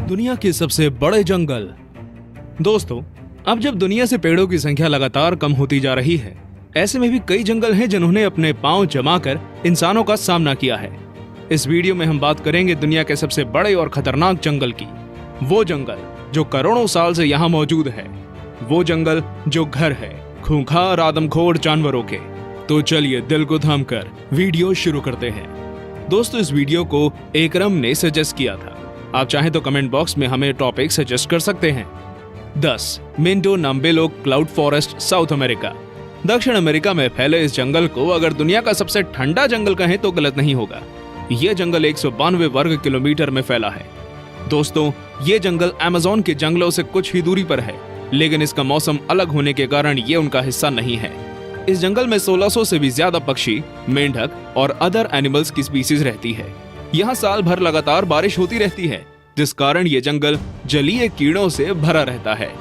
दुनिया के सबसे बड़े जंगल। दोस्तों, अब जब दुनिया से पेड़ों की संख्या लगातार कम होती जा रही है, ऐसे में भी कई जंगल हैं जिन्होंने अपने पांव जमाकर इंसानों का सामना किया है। इस वीडियो में हम बात करेंगे दुनिया के सबसे बड़े और खतरनाक जंगल की। वो जंगल जो करोड़ों साल से यहाँ मौजूद है, वो जंगल जो घर है खूंखार आदमखोर जानवरों के। तो चलिए दिल को थामकर वीडियो शुरू करते हैं। दोस्तों, इस वीडियो को एकरम ने सजेस्ट किया था। आप चाहें तो कमेंट बॉक्स में हमें टॉपिक सजेस्ट कर सकते हैं। 10 Mindo Nambillo cloud forest, south America. दक्षिण अमेरिका में फैले इस जंगल को अगर दुनिया का सबसे ठंडा जंगल कहें तो गलत नहीं होगा। यह जंगल 192 वर्ग किलोमीटर में फैला है। दोस्तों, ये जंगल अमेज़न के जंगलों से कुछ ही दूरी पर है, लेकिन इसका मौसम अलग होने के कारण ये उनका हिस्सा नहीं है। इस जंगल में 1600 से भी ज्यादा पक्षी, मेंढक और अदर एनिमल्स की स्पीसीज रहती है। यहाँ साल भर लगातार बारिश होती रहती है, जिस कारण ये जंगल जलीय कीड़ों से भरा रहता है।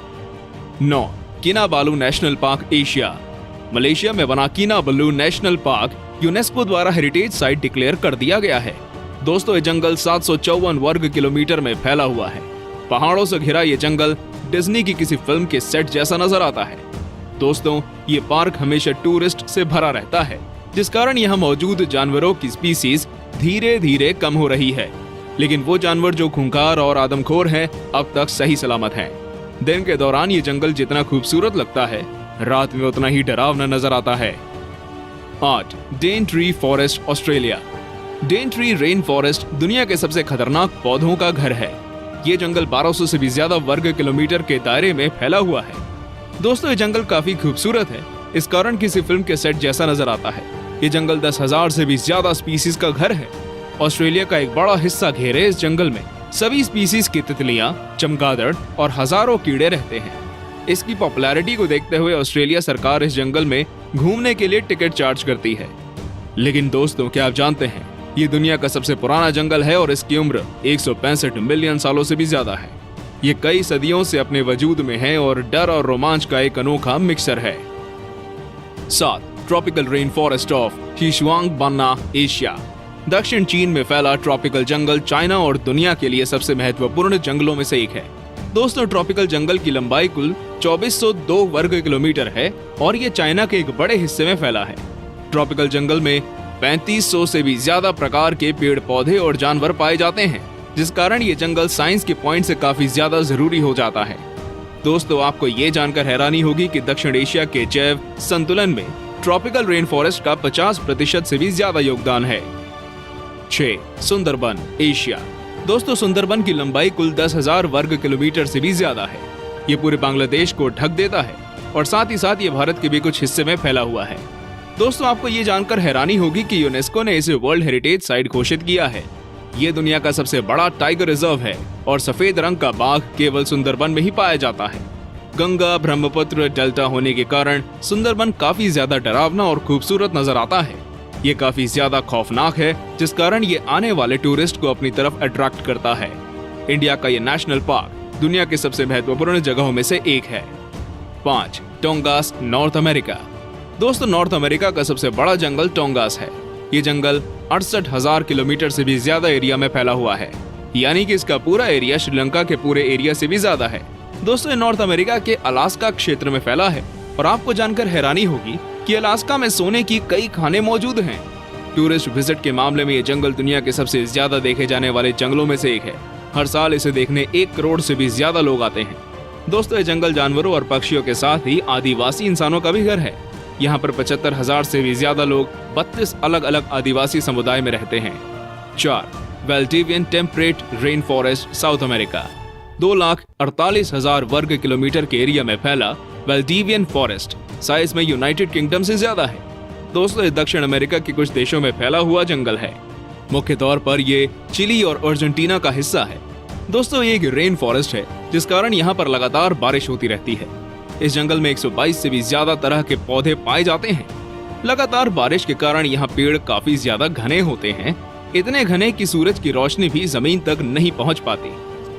9 किनाबालू नेशनल पार्क, एशिया। मलेशिया में बना किनाबालू नेशनल पार्क यूनेस्को द्वारा हेरिटेज साइट डिक्लेयर कर दिया गया है। दोस्तों, ये जंगल 754 वर्ग किलोमीटर में फैला हुआ है। पहाड़ों से घिरा ये जंगल डिज्नी की किसी फिल्म के सेट जैसा नजर आता है। दोस्तों, ये पार्क हमेशा टूरिस्ट से भरा रहता है, जिस कारण यहाँ मौजूद जानवरों की स्पीसीज धीरे धीरे कम हो रही है। लेकिन वो जानवर जो खूंखार और आदमखोर हैं, अब तक सही सलामत हैं। दिन के दौरान ये जंगल जितना खूबसूरत लगता है, रात में उतना ही डरावना नजर आता है। 8 डेनट्री फॉरेस्ट, ऑस्ट्रेलिया। डेनट्री रेन फॉरेस्ट दुनिया के सबसे खतरनाक पौधों का घर है। ये जंगल 1200 से भी ज्यादा वर्ग किलोमीटर के दायरे में फैला हुआ है। दोस्तों, ये जंगल काफी खूबसूरत है, इस कारण किसी फिल्म के सेट जैसा नजर आता है। ये जंगल 10,000 से भी ज्यादा स्पीसीज का घर है। ऑस्ट्रेलिया का एक बड़ा हिस्सा घेरे इस जंगल में सभी स्पीसीज की तितलियां, चमगादड़ और हजारों कीड़े रहते हैं। इसकी पॉपुलैरिटी को देखते हुए ऑस्ट्रेलिया सरकार इस जंगल में घूमने के लिए टिकट चार्ज करती है। लेकिन दोस्तों, क्या आप जानते हैं, ये दुनिया का सबसे पुराना जंगल है और इसकी उम्र 165 मिलियन सालों से भी ज्यादा है। ये कई सदियों से अपने वजूद में है और डर और रोमांच का एक अनोखा मिक्सर है। 7 tropical rain forest of Xishuangbanna, Asia. दक्षिण चीन में फैला ट्रॉपिकल जंगल चाइना और दुनिया के लिए सबसे महत्वपूर्ण जंगलों में से एक है। दोस्तों, ट्रॉपिकल जंगल की लंबाई कुल 2402 वर्ग किलोमीटर है और ये चाइना के एक बड़े हिस्से में फैला है। ट्रॉपिकल जंगल में 3500 से भी ज्यादा प्रकार के पेड़ पौधे और जानवर पाए जाते हैं, जिस कारण ये जंगल साइंस के पॉइंट से काफी ज्यादा जरूरी हो जाता है। दोस्तों, आपको ये जानकर हैरानी होगी कि दक्षिण एशिया के जैव संतुलन में ट्रॉपिकल रेन फॉरेस्ट का 50% से भी ज्यादा योगदान है। 6 सुंदरबन, एशिया। दोस्तों, सुंदरबन की लंबाई कुल 10,000 वर्ग किलोमीटर से भी ज्यादा है। ये पूरे बांग्लादेश को ढक देता है और साथ ही साथ ये भारत के भी कुछ हिस्से में फैला हुआ है। दोस्तों, आपको ये जानकर हैरानी होगी कि यूनेस्को ने इसे वर्ल्ड हेरिटेज साइट घोषित किया है। ये दुनिया का सबसे बड़ा टाइगर रिजर्व है और सफेद रंग का बाघ केवल सुंदरबन में ही पाया जाता है। गंगा ब्रह्मपुत्र डेल्टा होने के कारण सुंदरबन काफी ज्यादा डरावना और खूबसूरत नजर आता है। ये काफी ज्यादा खौफनाक है, जिस कारण ये आने वाले टूरिस्ट को अपनी तरफ अट्रैक्ट करता है। इंडिया का ये नेशनल पार्क दुनिया के सबसे महत्वपूर्ण जगहों में से एक है। 5 टोंगास, नॉर्थ अमेरिका। दोस्तों, नॉर्थ अमेरिका का सबसे बड़ा जंगल टोंगास है। ये जंगल 68,000 किलोमीटर से भी ज्यादा एरिया में फैला हुआ है, यानी कि इसका पूरा एरिया श्रीलंका के पूरे एरिया से भी ज्यादा है। दोस्तों, ये नॉर्थ अमेरिका के अलास्का क्षेत्र में फैला है और आपको जानकर हैरानी होगी कि अलास्का में सोने की कई खानें मौजूद हैं। टूरिस्ट विजिट के मामले में ये जंगल दुनिया के सबसे ज्यादा देखे जाने वाले जंगलों में से एक है। हर साल इसे देखने 1 करोड़ से भी ज्यादा लोग आते हैं। दोस्तों, ये जंगल जानवरों और पक्षियों के साथ ही आदिवासी इंसानों का भी घर है। यहाँ पर 75,000 से भी ज्यादा लोग 32 अलग अलग आदिवासी समुदाय में रहते हैं। 4 Valdivian temperate rain forest, south America. 2,48,000 वर्ग किलोमीटर के एरिया में फैला वेल्डिवियन फॉरेस्ट साइज में यूनाइटेड किंगडम से ज्यादा है। दोस्तों, दक्षिण अमेरिका के कुछ देशों में फैला हुआ जंगल है। मुख्य तौर पर ये चिली और अर्जेंटीना का हिस्सा है। दोस्तों, ये एक रेन फॉरेस्ट है, जिस कारण यहाँ पर लगातार बारिश होती रहती है। इस जंगल में 122 से भी ज्यादा तरह के पौधे पाए जाते हैं। लगातार बारिश के कारण यहाँ पेड़ काफी ज्यादा घने होते हैं, इतने घने कि सूरज की रोशनी भी जमीन तक नहीं पहुँच पाती।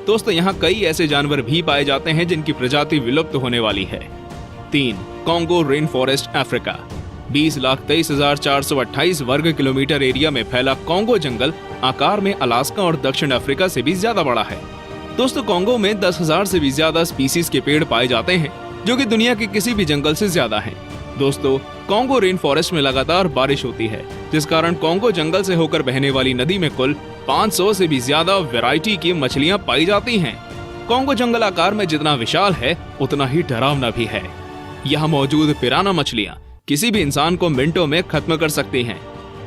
दोस्तों, यहाँ कई ऐसे जानवर भी पाए जाते हैं जिनकी प्रजाति विलुप्त होने वाली है। 3 कॉन्गो रेन फॉरेस्ट, अफ्रीका। 20,23,428 वर्ग किलोमीटर एरिया में फैला कॉन्गो जंगल आकार में अलास्का और दक्षिण अफ्रीका से भी ज्यादा बड़ा है। दोस्तों कॉन्गो में 10,000 से भी ज्यादा स्पीसीज के पेड़ पाए जाते हैं, जो कि दुनिया के किसी भी जंगल से ज्यादा हैं। दोस्तों कॉन्गो रेन फॉरेस्ट में लगातार बारिश होती है, जिस कारण कॉन्गो जंगल से होकर बहने वाली नदी में कुल 500 से भी ज्यादा वैरायटी की मछलियां पाई जाती हैं। कॉन्गो जंगल आकार में जितना विशाल है उतना ही डरावना भी है। यहाँ मौजूद पिराना मछलियां किसी भी इंसान को मिनटों में खत्म कर सकती हैं।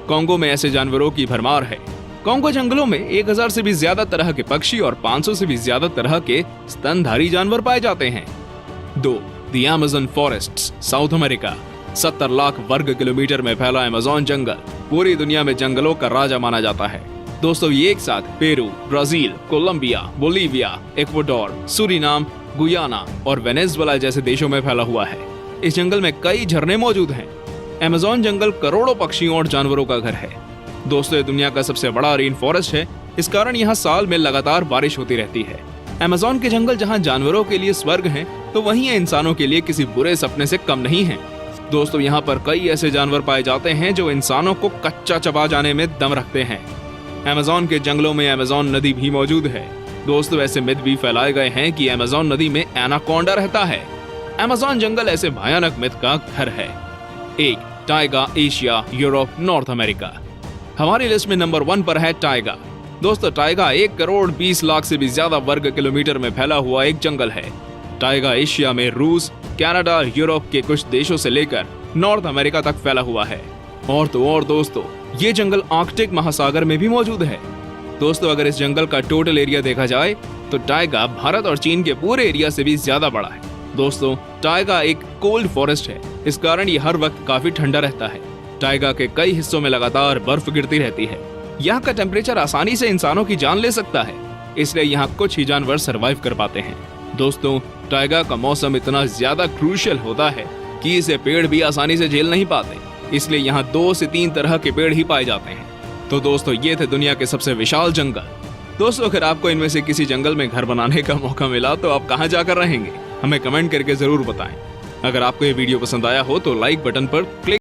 कॉन्गो में ऐसे जानवरों की भरमार है। कॉन्गो जंगलों में 1000 से भी ज्यादा तरह के पक्षी और 500 से भी ज्यादा तरह के स्तनधारी जानवर पाए जाते हैं। 2. The Amazon forests, south America. 70 lakh वर्ग किलोमीटर में फैला अमेज़न जंगल पूरी दुनिया में जंगलों का राजा माना जाता है। दोस्तों ये एक साथ Peru, Brazil, Colombia, Bolivia, Ecuador, Suriname, Guyana और वेनेजुएला जैसे देशों में फैला हुआ है। इस जंगल में कई झरने मौजूद हैं। अमेज़न जंगल करोड़ों पक्षियों और जानवरों का घर है। दोस्तों ये दुनिया का सबसे बड़ा रेन फॉरेस्ट है, इस कारण यहाँ साल में लगातार बारिश होती रहती है। अमेज़न के जंगल जहाँ जानवरों के लिए स्वर्ग हैं, तो वहीं ये इंसानों के लिए किसी बुरे सपने से कम नहीं है। दोस्तों यहाँ पर कई ऐसे जानवर पाए जाते हैं जो इंसानों को कच्चा चबा जाने में दम रखते हैं। अमेज़न के जंगलों में अमेज़न नदी भी मौजूद है। दोस्तों ऐसे मिथ भी फैलाए गए हैं कि अमेज़न नदी में एनाकोंडा रहता है। अमेज़न जंगल ऐसे भयानक मिथ का घर है। 1. Tyga, Asia, Europe, north America. हमारी लिस्ट में नंबर 1 पर है टाइगा। दोस्तों टाइगा 1 करोड़ 20 लाख से भी ज्यादा वर्ग किलोमीटर में फैला हुआ एक जंगल है। टाइगा एशिया में रूस, कनाडा, यूरोप के कुछ देशों से लेकर नॉर्थ अमेरिका तक फैला हुआ है। और दोस्तों ये जंगल आर्कटिक महासागर में भी मौजूद है। दोस्तों अगर इस जंगल का टोटल एरिया देखा जाए तो टाइगा भारत और चीन के पूरे एरिया से भी ज्यादा बड़ा है। दोस्तों टाइगा एक कोल्ड फॉरेस्ट है, इस कारण ये हर वक्त काफी ठंडा रहता है। टाइगा के कई हिस्सों में लगातार बर्फ गिरती रहती है। यहाँ का टेम्परेचर आसानी से इंसानों की जान ले सकता है, इसलिए यहाँ कुछ ही जानवर सरवाइव कर पाते हैं। दोस्तों टाइगा का मौसम इतना ज्यादा क्रूशियल होता है कि इसे पेड़ भी आसानी से झेल नहीं पाते, इसलिए यहाँ 2 से 3 तरह के पेड़ ही पाए जाते हैं। तो दोस्तों ये थे दुनिया के सबसे विशाल जंगल। दोस्तों अगर आपको इनमें से किसी जंगल में घर बनाने का मौका मिला तो आप कहाँ जाकर रहेंगे, हमें कमेंट करके जरूर बताएं। अगर आपको ये वीडियो पसंद आया हो तो लाइक बटन पर क्लिक